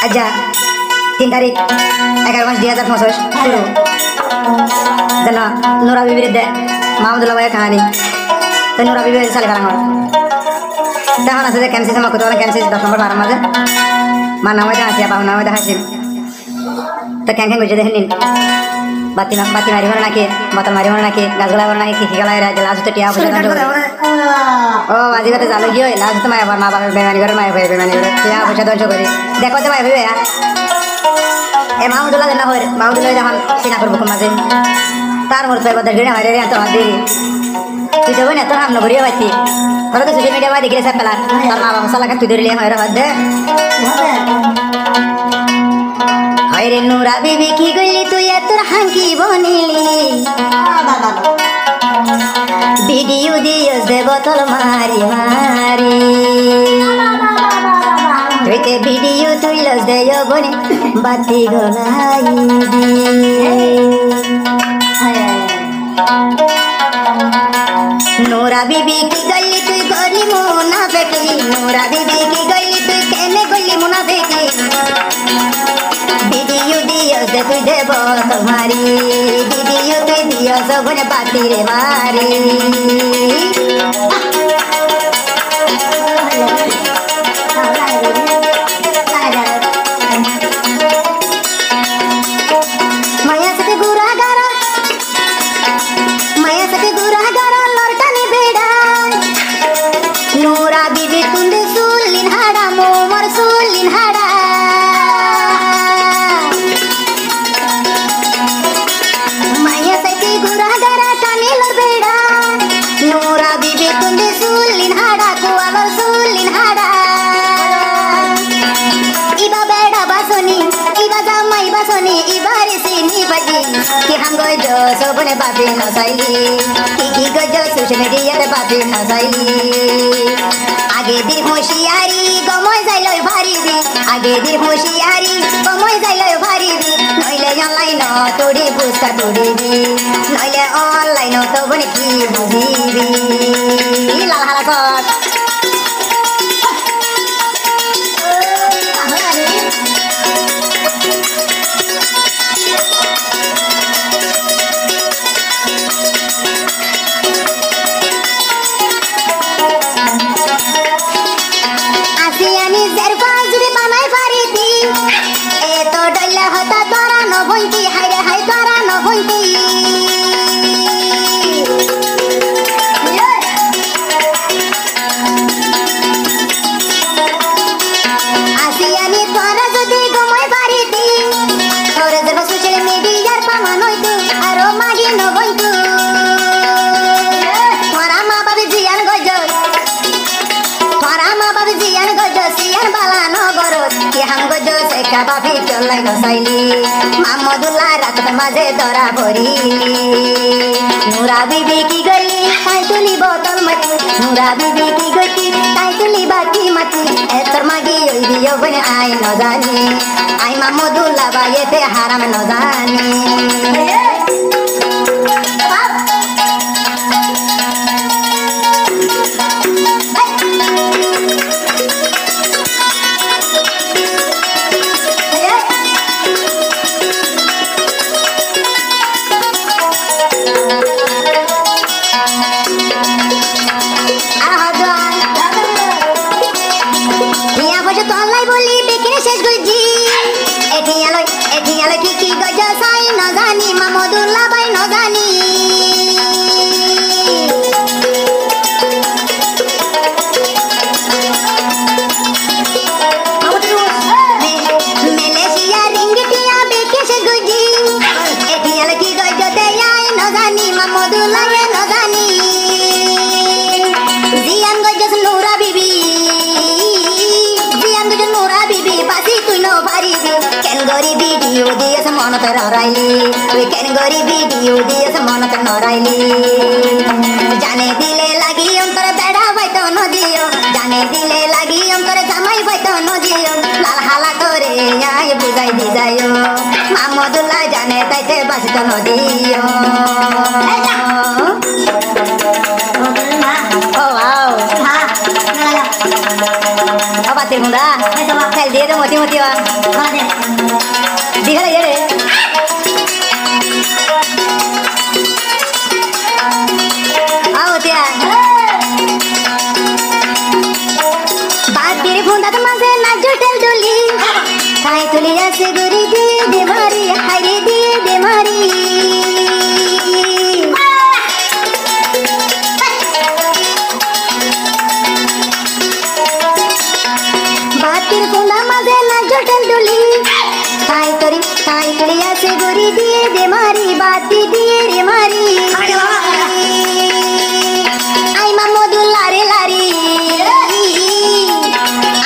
আচ্ছা 3 তারিখ 11 মাস 2025 শুরু যেন নোরা বিবির দে মাহমুদুল্লাহ ভাইয়ের কাহানি তো নোরা বিবির সালে কারাঙ্গর তখন আছে যে ক্যান্সিস আমার কোথাও ক্যান্সিস 10 নম্বর 12 মাঝে মা নাম হইতে আসিয়া বাবু নাম হইতে হাসিম তো ক্যাং ক্যাং বুঝে দেখেন বাতি মারি হলো নাকি বোতল মারি হলো নাকি গাছগুলা হলো নাকি কি গেলা লাজ তো টিয়া পয়সা ও আজি কথা জানো কি হয় লাজ তো মায়া মা বাবার বেমানি করে মায়া ভাই বেমানি করে টিয়া পয়সা ধ্বংস করি দেখো তো মায়া ভাই এ মাহমুদুল্লাহ না হয় মাহমুদুল্লাহ যখন চিনা করবো মাঝে তার মধ্যে বাজার গিয়ে হারে এত হাত দিয়ে তুই যাবো না তোর হাম নগরীয় পাইতি তোরা তো সোশ্যাল মিডিয়া দেখলে সব পেলার তোর মা বাবা সালাকে তুই ধরলে হয় হাত দে রে নুরা বিবি কি গলি তুই তোর হাঙ্কি বনিলি ভিডিও দিয়স দে বোতল মারি মারি তুইতে ভিডিও তুইলস দে বনে বাতি গলাই দি নুরা বিবি কি গলি তুই গলি মুনাফিকি নুরা বিবি কি গলি তুই কেনে গলি মুনাফিকি ভিডিও দিয়স দে তুই দেব তোমারি ভিডিও তুই দিয়স বনে বাতি রে মারি মায়া সাথে গুরা গারা লড়কানি বেড়া নোরা বিবি তুন্দে সুলিন হাড়া মোমর সুলিন হাড়া মায়া সাথে গুরা গারা কানে লড়বেড়া নোরা বিবি তুন্দে সুলিন হাড়া কুয়ালর সুলিন হাড়া ইবা বেড়া বাসনি ইবা জামাই বাসনি ইবারে সিনি বাজি কি হাম গজ সবনে বাপি নসাইলি কি গজ সোশ্যাল মিডিয়াতে বাপি নসাইলি আগে দি হুঁশিয়ারি গময় যাইলই ভারিবি আগে দি হুঁশিয়ারি গময় যাইলই ভারিবি নইলে অনলাইন তোড়ি বুঝকা তোড়িবি নইলে অনলাইন তো বনে কি বুঝিবি লাল হালা কর বাপি চলাই নসাইলি মাহমুদুল্লাহ রাত মাঝে ধরা ভরি নুরা বিবি কি গলি তাই তুলি বোতল মাটি নুরা বিবি কি গলি তাই তুলি বাকি মাটি এতর মাগি ওই দিও বনে আই ন জানি আই মাহমুদুল্লাহ বাইতে হারাম ন জানি কি গজ সাই ন জানি মাহমুদুল্লাহ ভাই ন জানি মালয়েশিয়া রিঙ্গিটিয়া বেকে সে গুজি এটিয়াল কি গজ দেয়াই ন জানি মাহমুদুল্লাহ ন জানি জিয়ান গজ নুরা বিবি বাসি তুই ন পারিবি কেন গরি ভিডিও দিয়েছ মনতে নরাইলি তুই কেন গরি ভিডিও দিয়েছ মনতে নরাইলি জানে দিলে লাগি অন্তর বেড়া হয়তো নদিও জানে দিলে লাগি অন্তর জামাই হয়তো নদিও লাল হালা করে আই বুঝাই দি যাইও মাহমুদুল্লাহ জানে তাইতে বাসিত নদিও ও আও বাতির মুদা খেল দিয়ে দে মতি মতি দিঘা লাগে রে আওতিয়া বাতির ফুন্দাত মাঝে নাচ টেল ডলি খাই তুলি আছে গরি দিয়ে দে মারি হাইরে দিয়ে দে মারি বাতির ফুন্দা মাঝে নাচ টেল ডলি খাই তুলি আছে গরি দিয়ে দে মারি বাতি দিয়ে রে মারি আই মামদু লারে লারি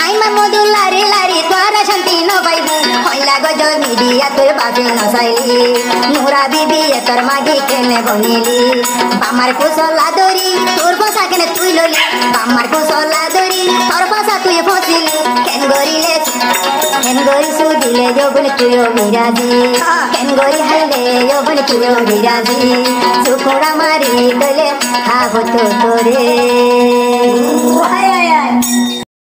আই মামদু লারে লারি তোরা শান্তি ন পাইবি হইলা গজ মিডিয়া তোর বাপে ন সাইলি নুরা বিবি তোর মাগি কেনে বনিলি বামার কুশলা দরি তোর পয়সা কেনে তুই ললি বামার কুশলা দরি তোর পয়সা তুই ফসিলি কেন গরি সুদিলে যৌবন তুইও বিরাজি কেন গরি হাইলে যৌবন তুইও বিরাজি সুকুড়া মারি গলে খাবো তো তোরে